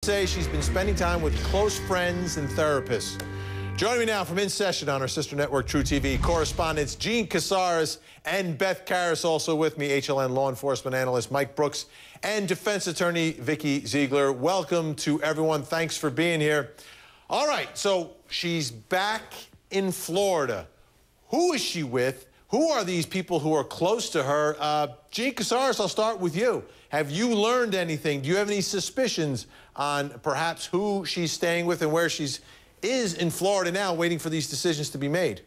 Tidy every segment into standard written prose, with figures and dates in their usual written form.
Say she's been spending time with close friends and therapists. Joining me now from In Session on our sister network, True TV, correspondents Gene Casares and Beth Karras. Also with me, HLN law enforcement analyst Mike Brooks and defense attorney Vikki Ziegler. Welcome to everyone. Thanks for being here. All right, so she's back in Florida. Who is she with? Who are these people who are close to her? Gene Casares, I'll start with you. Have you learned anything? Do you have any suspicions on perhaps who she's staying with and where she's in Florida now, waiting for these decisions to be made?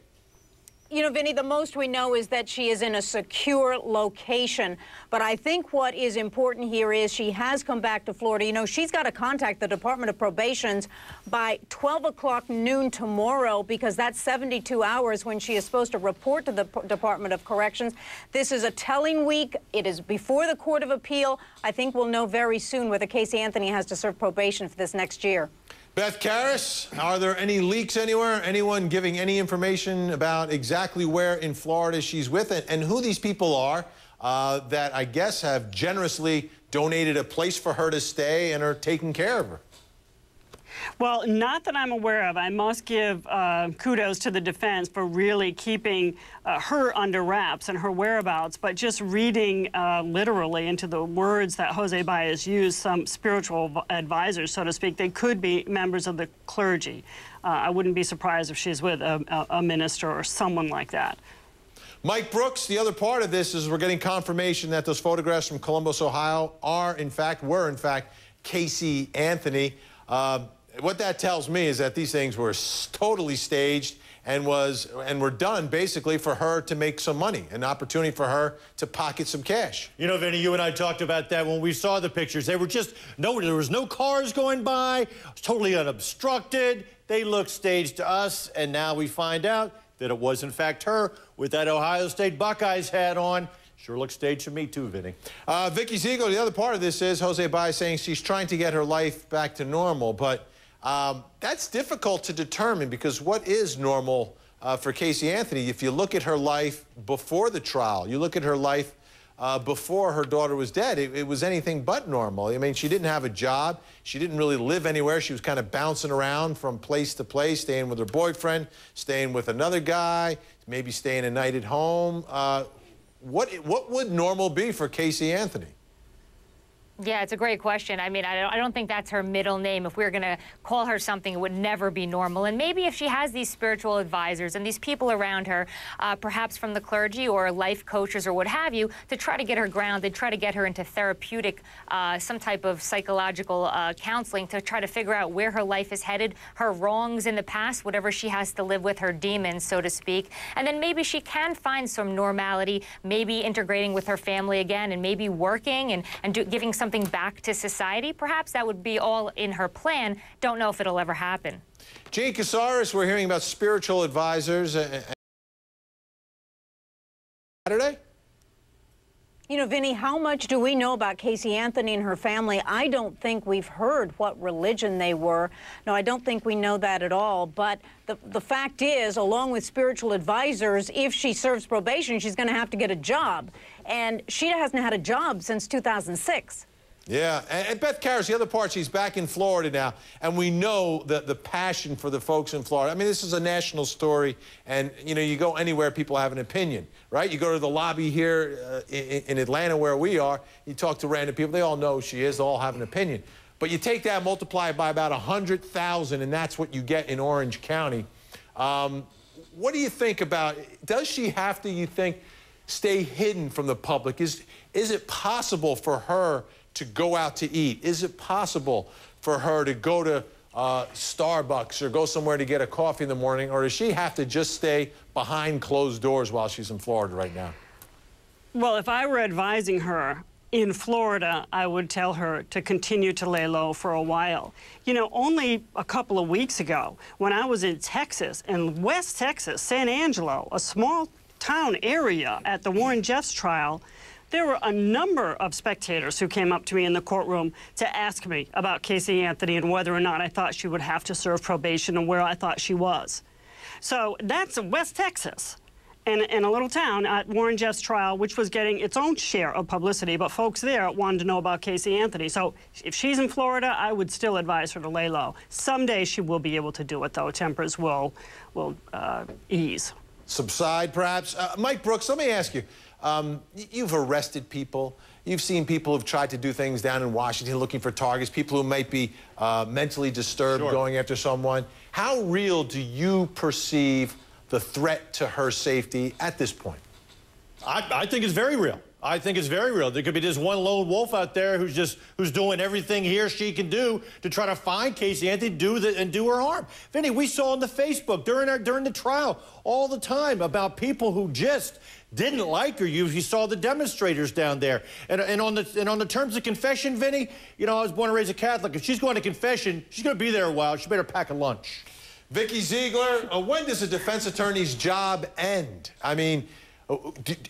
You know, Vinny, the most we know is that she is in a secure location. But I think what is important here is she has come back to Florida. You know, she's got to contact the Department of Probation by 12 o'clock noon tomorrow, because that's 72 hours when she is supposed to report to the Department of Corrections. This is a telling week. It is before the Court of Appeal. I think we'll know very soon whether Casey Anthony has to serve probation for this next year. Beth Karras, are there any leaks anywhere? Anyone giving any information about exactly where in Florida she's with and who these people are that I guess have generously donated a place for her to stay and are taking care of her? Well, not that I'm aware of. I must give kudos to the defense for really keeping her under wraps and her whereabouts, but just reading literally into the words that Jose Baez used, some spiritual advisors, so to speak, they could be members of the clergy. I wouldn't be surprised if she's with a minister or someone like that. Mike Brooks, the other part of this is we're getting confirmation that those photographs from Columbus, Ohio were in fact Casey Anthony. What that tells me is that these things were totally staged and were done basically for her to make some money, an opportunity for her to pocket some cash. You know, Vinny, you and I talked about that when we saw the pictures. They were just, there was no cars going by, it was totally unobstructed. They looked staged to us, and now we find out that it was in fact her with that Ohio State Buckeyes hat on. Sure looks staged to me too, Vinny. Vikki Ziegler, the other part of this is Jose Baez saying she's trying to get her life back to normal, but that's difficult to determine, because what is normal for Casey Anthony? If you look at her life before the trial, you look at her life before her daughter was dead, it was anything but normal. I mean, she didn't have a job. She didn't really live anywhere. She was kind of bouncing around from place to place, staying with her boyfriend, staying with another guy, maybe staying a night at home. What would normal be for Casey Anthony? Yeah, it's a great question. I mean, I don't think that's her middle name. If we were going to call her something, it would never be normal. And maybe if she has these spiritual advisors and these people around her, perhaps from the clergy or life coaches or what have you, to try to get her grounded, try to get her into therapeutic, some type of psychological counseling to try to figure out where her life is headed, her wrongs in the past, whatever she has to live with, her demons, so to speak. And then maybe she can find some normality, maybe integrating with her family again and maybe working and giving something back to society. Perhaps that would be all in her plan. Don't know if it'll ever happen. Gene Casares, we're hearing about spiritual advisors. Saturday? You know, Vinny, how much do we know about Casey Anthony and her family? I don't think we've heard what religion they were. No, I don't think we know that at all. But the fact is, along with spiritual advisors, if she serves probation, she's going to have to get a job. And she hasn't had a job since 2006. Yeah, and Beth Karras, the other part, she's back in Florida now, and we know the passion for the folks in Florida. I mean, this is a national story, and, you know, you go anywhere, people have an opinion, right? You go to the lobby here in Atlanta where we are, you talk to random people, they all know who she is, they all have an opinion. But you take that, multiply it by about 100,000, and that's what you get in Orange County. What do you think about, does she have to, you think, stay hidden from the public? Is it possible for her to go out to eat? Is it possible for her to go to Starbucks or go somewhere to get a coffee in the morning, or does she have to just stay behind closed doors while she's in Florida right now? Well, if I were advising her in Florida, I would tell her to continue to lay low for a while. You know, only a couple of weeks ago, when I was in Texas, in West Texas, San Angelo, a small town area at the Warren Jeffs trial, there were a number of spectators who came up to me in the courtroom to ask me about Casey Anthony and whether or not I thought she would have to serve probation and where I thought she was. So that's West Texas. in a little town at Warren Jeff's trial, which was getting its own share of publicity, but folks there wanted to know about Casey Anthony. So if she's in Florida, I would still advise her to lay low. Someday she will be able to do it, though. Tempers will ease. Subside, perhaps. Mike Brooks, let me ask you. You've arrested people. You've seen people who've tried to do things down in Washington looking for targets, people who might be mentally disturbed going after someone. How real do you perceive the threat to her safety at this point? I think it's very real. I think it's very real. There could be just one lone wolf out there who's doing everything he or she can do to try to find Casey Anthony, do her harm. Vinny, we saw on the Facebook during the trial all the time about people who just didn't like her. You saw the demonstrators down there. And on the terms of confession, Vinny, you know, I was born and raised a Catholic. If she's going to confession, she's going to be there a while. She better pack a lunch. Vikki Ziegler, when does a defense attorney's job end? I mean,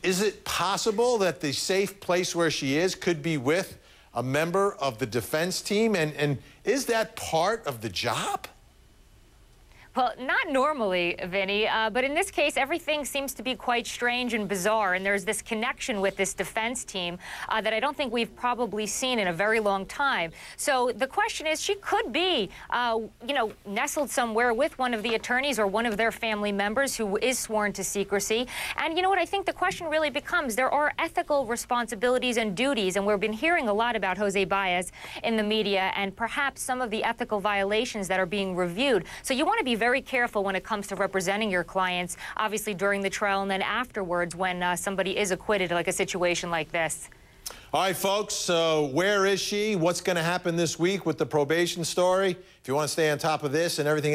is it possible that the safe place where she is could be with a member of the defense team? And is that part of the job? Well, not normally, Vinny, but in this case, everything seems to be quite strange and bizarre, and there's this connection with this defense team that I don't think we've probably seen in a very long time. So the question is, she could be, you know, nestled somewhere with one of the attorneys or one of their family members who is sworn to secrecy. And you know what? I think the question really becomes, there are ethical responsibilities and duties, and we've been hearing a lot about Jose Baez in the media and perhaps some of the ethical violations that are being reviewed. So you want to be very careful when it comes to representing your clients, obviously during the trial and then afterwards when somebody is acquitted, like a situation like this. All right, folks, so where is she? What's going to happen this week with the probation story? If you want to stay on top of this and everything